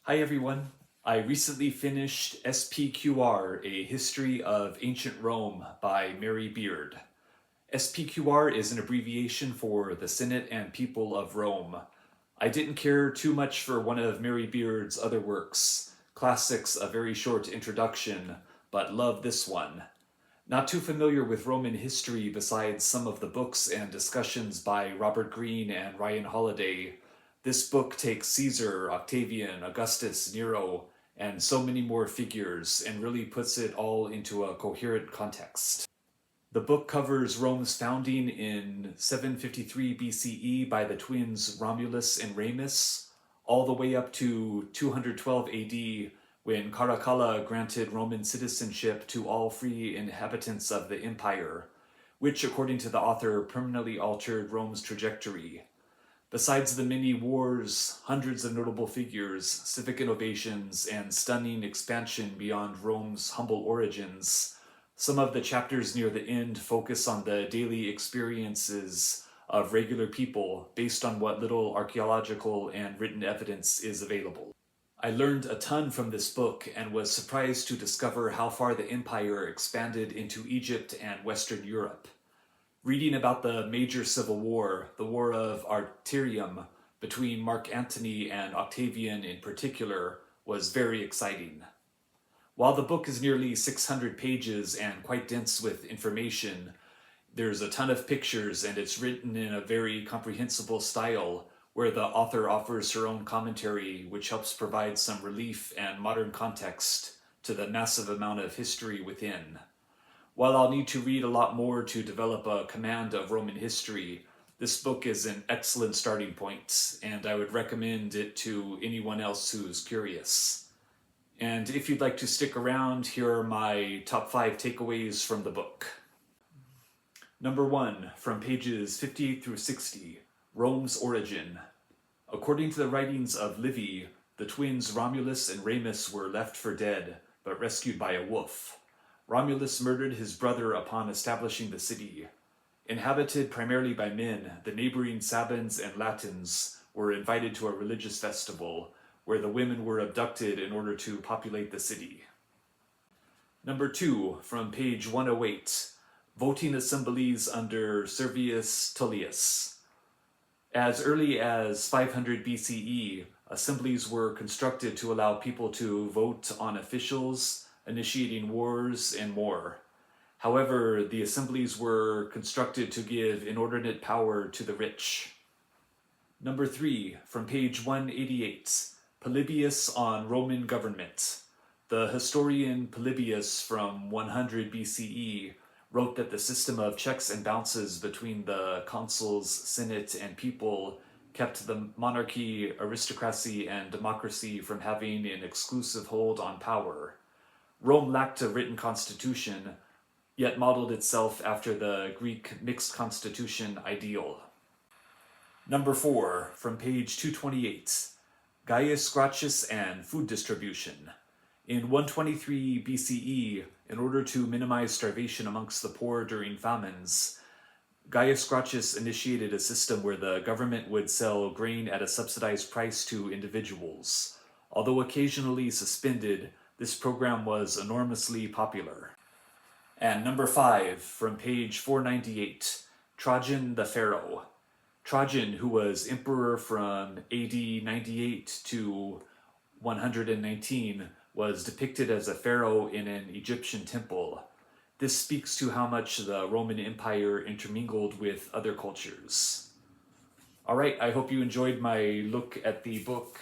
Hi everyone. I recently finished SPQR, A History of Ancient Rome by Mary Beard. SPQR is an abbreviation for the Senate and People of Rome. I didn't care too much for one of Mary Beard's other works, Classics, A Very Short Introduction, but love this one. Not too familiar with Roman history besides some of the books and discussions by Robert Greene and Ryan Holiday. This book takes Caesar, Octavian, Augustus, Nero, and so many more figures and really puts it all into a coherent context. The book covers Rome's founding in 753 BCE by the twins Romulus and Remus, all the way up to 212 AD when Caracalla granted Roman citizenship to all free inhabitants of the empire, which, according to the author, permanently altered Rome's trajectory. Besides the many wars, hundreds of notable figures, civic innovations, and stunning expansion beyond Rome's humble origins, some of the chapters near the end focus on the daily experiences of regular people based on what little archaeological and written evidence is available. I learned a ton from this book and was surprised to discover how far the empire expanded into Egypt and Western Europe. Reading about the major civil war, the War of Arterium, between Mark Antony and Octavian in particular, was very exciting. While the book is nearly 600 pages and quite dense with information, there's a ton of pictures and it's written in a very comprehensible style where the author offers her own commentary, which helps provide some relief and modern context to the massive amount of history within. While I'll need to read a lot more to develop a command of Roman history, this book is an excellent starting point, and I would recommend it to anyone else who's curious. And if you'd like to stick around, here are my top 5 takeaways from the book. Number 1, from pages 58 through 60, Rome's origin. According to the writings of Livy, the twins Romulus and Remus were left for dead, but rescued by a wolf. Romulus murdered his brother upon establishing the city. Inhabited primarily by men, the neighboring Sabines and Latins were invited to a religious festival, where the women were abducted in order to populate the city. Number 2, from page 108, Voting Assemblies under Servius Tullius. As early as 500 BCE, assemblies were constructed to allow people to vote on officials, initiating wars, and more. However, the assemblies were constructed to give inordinate power to the rich. Number 3, from page 188, Publius on Roman government. The historian Publius from 100 BCE wrote that the system of checks and balances between the consuls, senate, and people kept the monarchy, aristocracy, and democracy from having an exclusive hold on power. Rome lacked a written constitution, yet modeled itself after the Greek mixed constitution ideal. Number 4, from page 228, Gaius, Gracchus, and food distribution. In 123 BCE, in order to minimize starvation amongst the poor during famines, Gaius Gracchus initiated a system where the government would sell grain at a subsidized price to individuals. Although occasionally suspended, this program was enormously popular. And number 5, from page 498, Trajan the Pharoh. Trajan, who was emperor from AD 98 to 119, was depicted as a pharaoh in an Egyptian temple. This speaks to how much the Roman Empire intermingled with other cultures. All right, I hope you enjoyed my look at the book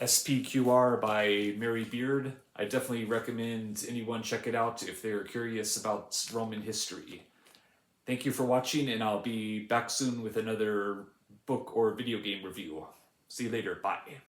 SPQR by Mary Beard. I definitely recommend anyone check it out if they're curious about Roman history. Thank you for watching, and I'll be back soon with another book or video game review. See you later. Bye.